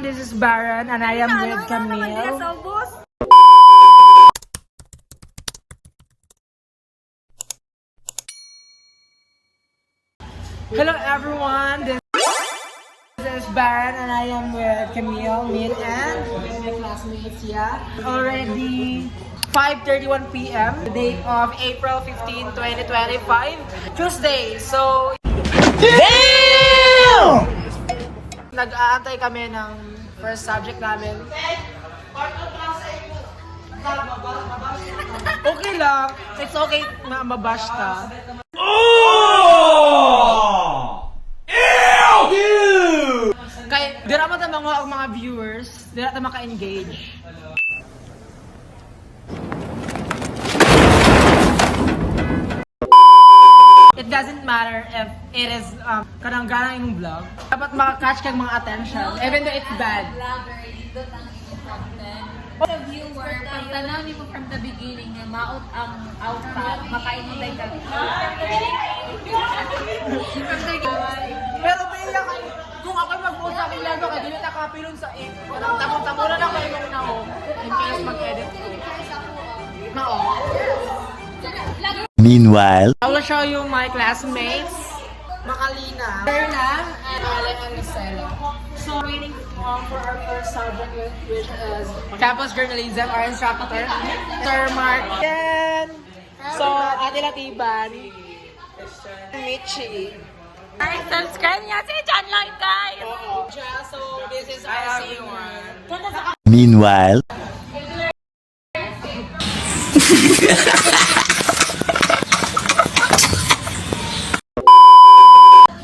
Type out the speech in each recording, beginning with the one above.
everyone, this is Baron and I am with Camille. Hello everyone, this is Baron and I am with Camille, Neil, and my classmates. Yeah, already 5:31 p.m. The date of April 15, 2025, Tuesday. So, damn! Nag-aantay kami ng first subject namin. Okay lang. It's okay na mabash ka. Kaya, di naman ang mga viewers, di naman maka-engage. It doesn't matter if it is kanang-ganang yung vlog. Dapat makakatch kang mga attention, even though it's bad. The viewer, pag tanaw mo from the beginning, na maot ang outcome, makainunday ka. Pero kaya kung ako mag-post sa akin lalo, kaya dito nakapilon sa it. Walang tamon-tamunan ako yung nao. In case mag-edit ko. Nao. Meanwhile, I will show you my classmates. Makalina, Berna, and Ale and Marcelo. So waiting for our first subject, which is campus journalism, our instructor, Sir Mark. And so, Ate Latiban, Michi. Ay, subscribe niya si John Lloyd, guys! So this is our senior. meanwhile,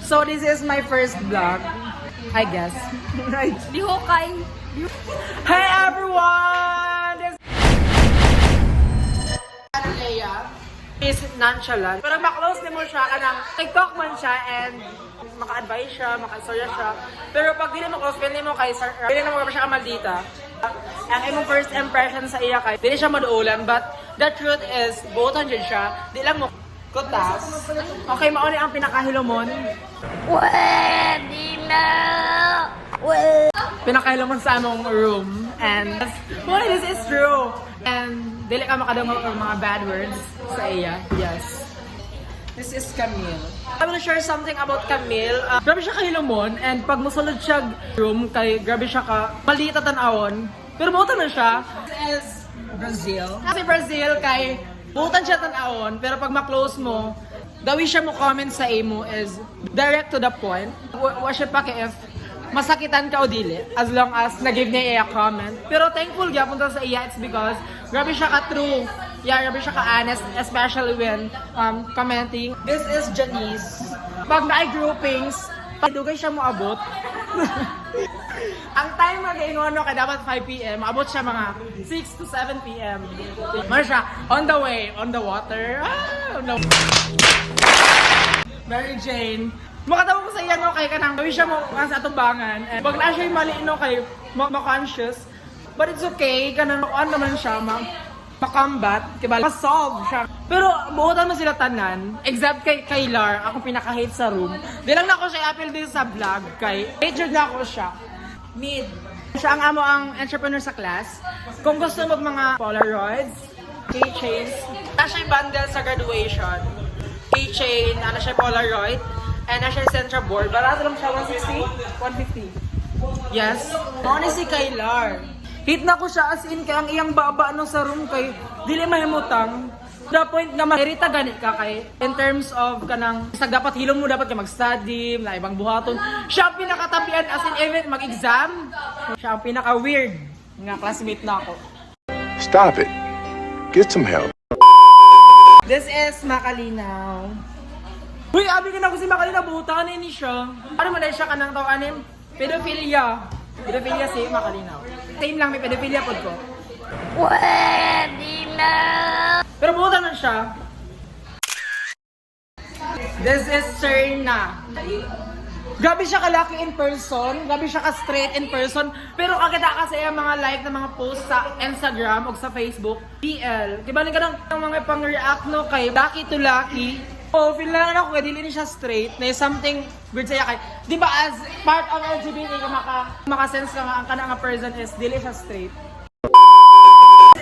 So this is my first vlog, I guess. Lihokay! Hey everyone! This is Leia. Is nonchalant. Pero maklose din mo siya, kanang TikTok man siya and maka-advise siya, maka-storya siya. Pero pag di mo close, pili mo kay Sir, pili mo siya kamaldita. Ang imong first impression sa iya kay, di siya maduulan, but the truth is, buotan dyan siya, di lang mo kutas. Okay, mauni ang pinakahilomon. Pwede na! Pinakahilomon sa among room. And, well, this is true. And, dili ka makadungog ng mga bad words sa iya. Yes. This is Camille. I will share something about Camille. Grabe siya kahilomon. And pag musulod siya room, kay grabe siya ka, maliit at tanawon. Pero buotan na siya. This is Brazil. Kasi Brazil, kay buotan siya tanawon. Pero pag ma-close mo, dawi siya mo comment sa imo is direct to the point. Wa siya pa if masakitan ka o dili, as long as nag-give niya a comment. Pero thankful gyapon ta sa iya, it's because grabe siya ka-true. Yeah, grabe siya ka-honest, especially when commenting. This is Janice. Pag na-groupings, dugay siya mo abot. Ang time mag-ingon kay dapat 5 p.m. Abot siya mga 6 to 7 p.m. Mara siya, on the way, on the water. No. Mary Jane. Makatawa ko sa iya no kay kanang gawin siya mo sa atubangan. And pag na siya mali no kay ma-conscious. But it's okay, kanang on naman siya makambat, diba? Ma-solve siya. Pero buotan mo sila tanan, except kay Kaylar, ako pinaka-hate sa room. Di lang na ako siya i-appeal din sa vlog kay hate na ako siya. Mid. Siya ang amo ang entrepreneur sa class. Kung gusto mo mga Polaroids, keychains, na siya yung bundle sa graduation. Keychain, ano siya Polaroid, and na siya yung central board. Barato lang siya, 160? 150. Yes. Ako ni si Kaylar. Hit na ko siya as in kay ang iyang baba no sa room kay dili mahimutang. The point na mairita gani ka kay in terms of kanang isag dapat hilom mo dapat ka mag-study, na ibang buhaton. Siya ang pinakatabian as in even mag-exam. Siya ang pinaka-weird nga classmate na ako. Stop it. Get some help. This is Makalinaw. Uy, abi ka na ko si Makalinaw, buhutan ni siya. Ano man dahil siya kanang tawanin? Pedophilia. Pedophilia si Makalinaw. Same lang, may pedophilia pod ko. Pwede na! Pero buhutan man siya. This is Serna. Grabe siya kalaki in person, grabe siya ka-straight in person, pero kakita kasi yung mga like na mga post sa Instagram o sa Facebook, PL. Diba nga ng mga pang-react no kay Lucky to Lucky? Oh, feel lang ako kaya dili ni siya straight na something weird saya kay. Di ba as part of LGBT ka maka-sense ka nga ang kana nga person is dili siya straight.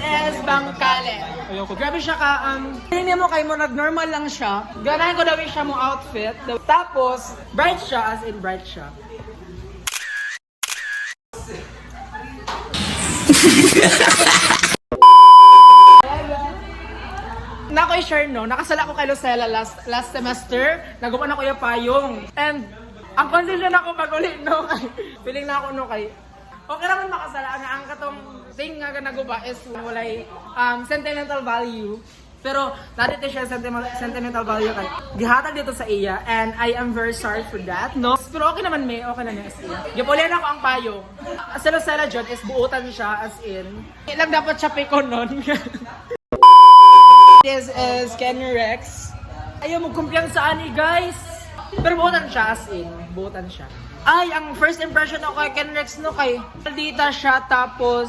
Is Bangkale. Grabe siya ka, hindi mo kayo mo nag-normal lang siya. Ganahin ko daw siya mo outfit. Tapos, bright siya as in bright siya. Nakoy share no, nakasala ko kay Lucella last semester. Nagupan ako yung payong. And ang condition ako pag-uli no kay feeling na ako no kay okay naman makasala nga ang katong thing nga naguba is walay sentimental value. Pero dati siya sentimental value kay gihatag dito sa iya and I am very sorry for that. No, pero okay naman may okay na niya as in. Gipulian ako ang payong. Sa Lucella John is buutan siya as in. Ilang dapat siya pikon nun. This is Kenny Rex. Ayaw mo kumpiyansa ani guys. Pero buutan siya as in. Buutan siya. Ay, ang first impression ako kay Kenny Rex no kay maldita siya tapos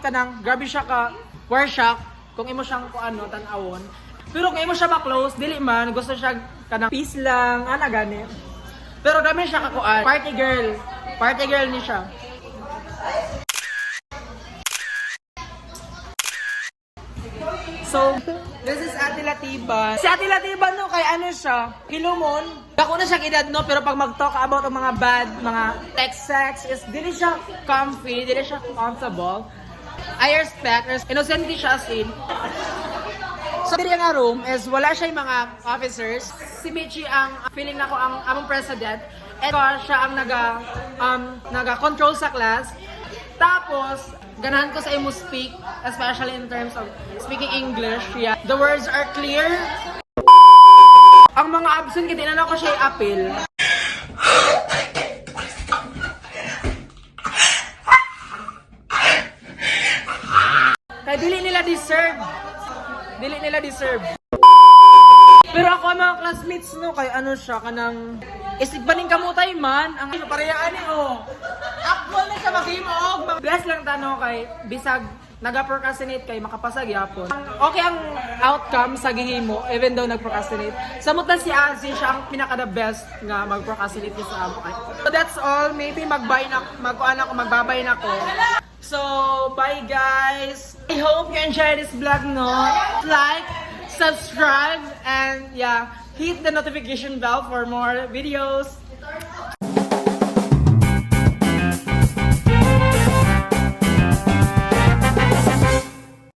kanang grabe siya ka war shock kung imo siyang ano tan-awon. Pero kung imo siya ma-close dili man gusto siya kanang peace lang ana gani. Pero grabe siya ka kuan. Party girl ni siya. So, this is Ate Latiba. Si Ate Latiba no, kay ano siya, Kilumon. Ako na siya edad no, pero pag mag-talk about ang mga bad, mga text sex, is dili siya comfy, dili siya comfortable. I respect, innocent siya as in. So, dili nga room is wala siya yung mga officers. Si Michi ang feeling na ko ang among president. And siya ang naga-control sa class. Tapos, ganahan ko sa imo speak, especially in terms of speaking English. Yeah. The words are clear. Ang mga absent, kitinan ko siya i-appeal. Kaya dili nila deserve. Pero ako ang mga classmates no, kay ano siya, kanang isig ba ning kamutay man, ang parehaan ni oh. Actual na siya maghimog. Bless lang tano kay bisag naga-procrastinate kay makapasag yapon. Okay ang outcome sa gihimo even though nag-procrastinate. Samot na si Azzy siya ang pinaka the best nga mag-procrastinate sa amo. So that's all. Maybe magbabay na ko. So bye guys. I hope you enjoy this vlog no. Like, subscribe and yeah, hit the notification bell for more videos.